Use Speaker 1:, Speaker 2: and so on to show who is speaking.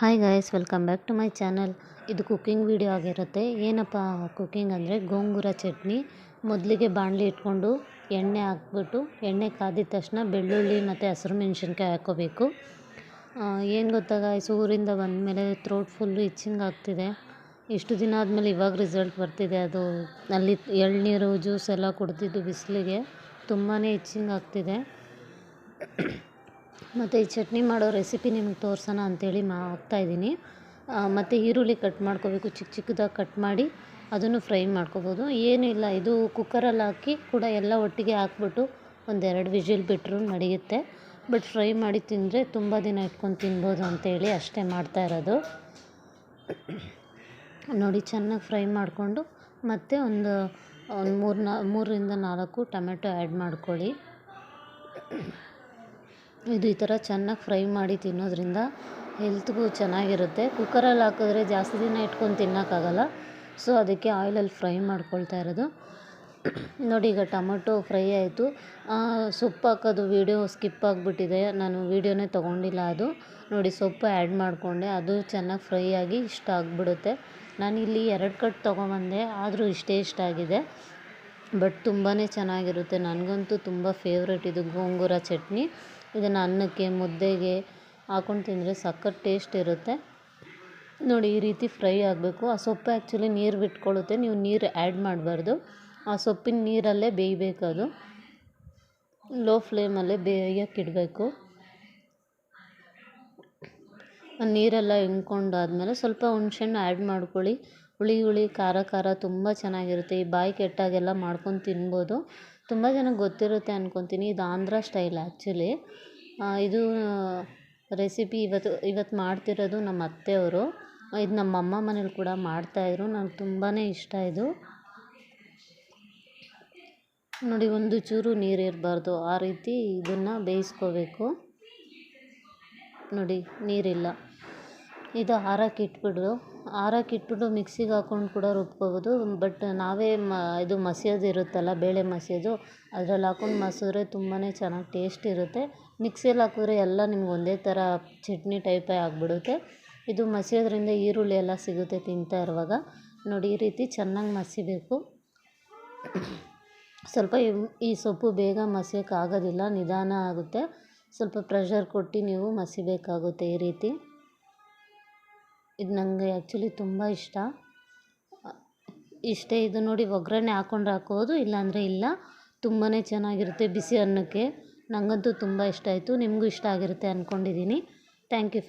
Speaker 1: Hi guys, welcome back to my channel. ಇದು cooking video ಆಗಿರುತ್ತೆ. ಏನಪ್ಪ ಕುಕ್ಕಿಂಗ್ ಅಂದರೆ ಗೋಂಗೂರ ಚಟ್ನಿ. ಮೊದಲಿಗೆ ಬಾಣಲಿ ಇಟ್ಕೊಂಡು ಎಣ್ಣೆ ಹಾಕ್ಬಿಟ್ಟು ಎಣ್ಣೆ ಕಾದಿದ ತಕ್ಷಣ ಬೆಳ್ಳುಳ್ಳಿ ಮತ್ತು ಹಸಿರು ಮೆಣಸಿನ್ಕಾಯಿ ಹಾಕ್ಕೋಬೇಕು. ಏನು ಗೊತ್ತಾ ಗಾಯ್ಸ್, ಊರಿಂದ ಬಂದಮೇಲೆ ಥ್ರೋಟ್ ಫುಲ್ಲು ಇಚ್ಚಿಂಗ್ ಆಗ್ತಿದೆ. ಇಷ್ಟು ದಿನ ಆದಮೇಲೆ ಇವಾಗ ರಿಸಲ್ಟ್ ಬರ್ತಿದೆ. ಅದು ಅಲ್ಲಿ ಎಳ್ನೀರು ಜ್ಯೂಸ್ ಎಲ್ಲ ಕುಡ್ದಿದ್ದು ಬಿಸಿಲಿಗೆ ತುಂಬಾ ಇಚ್ಚಿಂಗ್ ಆಗ್ತಿದೆ. ಮತ್ತು ಈ ಚಟ್ನಿ ಮಾಡೋ ರೆಸಿಪಿ ನಿಮಗೆ ತೋರಿಸೋಣ ಅಂಥೇಳಿ ಹಾಕ್ತಾಯಿದ್ದೀನಿ. ಮತ್ತು ಈರುಳ್ಳಿ ಕಟ್ ಮಾಡ್ಕೋಬೇಕು, ಚಿಕ್ಕ ಚಿಕ್ಕದಾಗಿ ಕಟ್ ಮಾಡಿ ಅದನ್ನು ಫ್ರೈ ಮಾಡ್ಕೋಬೋದು. ಏನಿಲ್ಲ, ಇದು ಕುಕ್ಕರಲ್ಲಿ ಹಾಕಿ ಕೂಡ ಎಲ್ಲ ಒಟ್ಟಿಗೆ ಹಾಕ್ಬಿಟ್ಟು ಒಂದೆರಡು ವಿಜಿಲ್ ಬಿಟ್ಟರು ನಡೆಯುತ್ತೆ. ಬಟ್ ಫ್ರೈ ಮಾಡಿ ತಿಂದರೆ ತುಂಬ ದಿನ ಇಟ್ಕೊಂಡು ತಿನ್ಬೋದು ಅಂಥೇಳಿ ಅಷ್ಟೇ ಮಾಡ್ತಾಯಿರೋದು. ನೋಡಿ, ಚೆನ್ನಾಗಿ ಫ್ರೈ ಮಾಡಿಕೊಂಡು ಮತ್ತು ಒಂದು 3ರಿಂದ 4 ಟೊಮೆಟೊ ಆ್ಯಡ್ ಮಾಡ್ಕೊಳ್ಳಿ. ಇದು ಈ ಥರ ಚೆನ್ನಾಗಿ ಫ್ರೈ ಮಾಡಿ ತಿನ್ನೋದ್ರಿಂದ ಹೆಲ್ತ್ಗೂ ಚೆನ್ನಾಗಿರುತ್ತೆ. ಕುಕ್ಕರಲ್ಲಿ ಹಾಕಿದ್ರೆ ಜಾಸ್ತಿ ದಿನ ಇಟ್ಕೊಂಡು ತಿನ್ನೋಕ್ಕಾಗಲ್ಲ. ಸೊ ಅದಕ್ಕೆ ಆಯಿಲಲ್ಲಿ ಫ್ರೈ ಮಾಡ್ಕೊಳ್ತಾ ಇರೋದು. ನೋಡಿ, ಈಗ ಟೊಮೊಟೊ ಫ್ರೈ ಆಯಿತು. ಸೊಪ್ಪು ಹಾಕೋದು ವೀಡಿಯೋ ಸ್ಕಿಪ್ ಆಗಿಬಿಟ್ಟಿದೆ, ನಾನು ವೀಡಿಯೋನೇ ತೊಗೊಂಡಿಲ್ಲ. ಅದು ನೋಡಿ, ಸೊಪ್ಪು ಆ್ಯಡ್ ಮಾಡಿಕೊಂಡೆ, ಅದು ಚೆನ್ನಾಗಿ ಫ್ರೈ ಆಗಿ ಇಷ್ಟ ಆಗಿಬಿಡುತ್ತೆ. ನಾನಿಲ್ಲಿ 2 ಕಟ್ ತೊಗೊಂಬಂದೆ, ಆದರೂ ಇಷ್ಟೇ ಇಷ್ಟ ಆಗಿದೆ. ಬಟ್ ತುಂಬಾ ಚೆನ್ನಾಗಿರುತ್ತೆ. ನನಗಂತೂ ತುಂಬ ಫೇವ್ರೇಟ್ ಇದು ಗೋಂಗೂರ ಚಟ್ನಿ. ಇದನ್ನು ಅನ್ನಕ್ಕೆ ಮುದ್ದೆಗೆ ಹಾಕ್ಕೊಂಡು ತಿಂದರೆ ಸಖತ್ ಟೇಸ್ಟ್ ಇರುತ್ತೆ. ನೋಡಿ, ಈ ರೀತಿ ಫ್ರೈ ಆಗಬೇಕು. ಆ ಸೊಪ್ಪು ಆ್ಯಕ್ಚುಲಿ ನೀರು ಬಿಟ್ಕೊಳ್ಳುತ್ತೆ, ನೀವು ನೀರು ಆ್ಯಡ್ ಮಾಡಬಾರ್ದು. ಆ ಸೊಪ್ಪಿನ ನೀರಲ್ಲೇ ಬೇಯಬೇಕು. ಅದು ಲೋ ಫ್ಲೇಮಲ್ಲೇ ಬೇಯೋಕ್ಕಿಡಬೇಕು. ನೀರೆಲ್ಲ ಹಿಂಡ್ಕೊಂಡಾದ್ಮೇಲೆ ಸ್ವಲ್ಪ ಹುಣ್ಸೆಹಣ್ಣು ಆ್ಯಡ್ ಮಾಡ್ಕೊಳ್ಳಿ. ಹುಳಿ ಖಾರ ತುಂಬ ಚೆನ್ನಾಗಿರುತ್ತೆ. ಈ ಬಾಯಿ ಕೆಟ್ಟಾಗೆಲ್ಲ ಮಾಡ್ಕೊಂಡು ತಿನ್ಬೋದು. ತುಂಬ ಜನಕ್ಕೆ ಗೊತ್ತಿರುತ್ತೆ ಅಂದ್ಕೊತೀನಿ. ಇದು ಆಂಧ್ರ ಸ್ಟೈಲ್ ಆ್ಯಕ್ಚುಲಿ. ಇದು ರೆಸಿಪಿ ಇವತ್ತು ಮಾಡ್ತಿರೋದು ನಮ್ಮ ಅತ್ತೆಯವರು. ಇದು ನಮ್ಮ ಅಮ್ಮ ಮನೇಲಿ ಕೂಡ ಮಾಡ್ತಾಯಿದ್ರು. ನನಗೆ ತುಂಬಾ ಇಷ್ಟ ಇದು. ನೋಡಿ, ಒಂದು ಚೂರು ನೀರಿರಬಾರ್ದು, ಆ ರೀತಿ ಇದನ್ನು ಬೇಯಿಸ್ಕೋಬೇಕು. ನೋಡಿ, ನೀರಿಲ್ಲ. ಇದು ಆರಕ್ಕಿಟ್ಬಿಟ್ಟು ಮಿಕ್ಸಿಗೆ ಹಾಕ್ಕೊಂಡು ಕೂಡ ರುಬ್ಕೋಬೋದು. ಬಟ್ ನಾವೇ ಇದು ಮಸಿಯೋದು ಇರುತ್ತಲ್ಲ, ಬೇಳೆ ಮಸಿಯೋದು, ಅದರಲ್ಲಿ ಹಾಕ್ಕೊಂಡು ಮಸಿದ್ರೆ ತುಂಬಾ ಚೆನ್ನಾಗಿ ಟೇಸ್ಟ್ ಇರುತ್ತೆ. ಮಿಕ್ಸಿಯಲ್ಲಿ ಹಾಕಿದ್ರೆ ಎಲ್ಲ ನಿಮ್ಗೆ ಒಂದೇ ಥರ ಚಟ್ನಿ ಟೈಪೇ ಆಗಿಬಿಡುತ್ತೆ. ಇದು ಮಸಿಯೋದ್ರಿಂದ ಈರುಳ್ಳಿ ಎಲ್ಲ ಸಿಗುತ್ತೆ ತಿಂತಾ ಇರುವಾಗ. ನೋಡಿ, ಈ ರೀತಿ ಚೆನ್ನಾಗಿ ಮಸಿಬೇಕು. ಸ್ವಲ್ಪ ಈ ಸೊಪ್ಪು ಬೇಗ ಮಸಿಯೋಕ್ಕಾಗೋದಿಲ್ಲ, ನಿಧಾನ ಆಗುತ್ತೆ. ಸ್ವಲ್ಪ ಪ್ರೆಷರ್ ಕೊಟ್ಟು ನೀವು ಮಸಿಬೇಕಾಗುತ್ತೆ. ಈ ರೀತಿ ಇದು ನನಗೆ ಆ್ಯಕ್ಚುಲಿ ತುಂಬ ಇಷ್ಟೇ. ಇದು ನೋಡಿ, ಒಗ್ಗರಣೆ ಹಾಕ್ಕೊಂಡ್ರೆ ಹಾಕ್ಬೋದು, ಇಲ್ಲಾಂದರೆ ಇಲ್ಲ. ತುಂಬಾ ಚೆನ್ನಾಗಿರುತ್ತೆ ಬಿಸಿ ಅನ್ನಕ್ಕೆ. ನನಗಂತೂ ತುಂಬ ಇಷ್ಟ ಆಯಿತು. ನಿಮಗೂ ಇಷ್ಟ ಆಗಿರುತ್ತೆ ಅಂದ್ಕೊಂಡಿದ್ದೀನಿ. Thank you.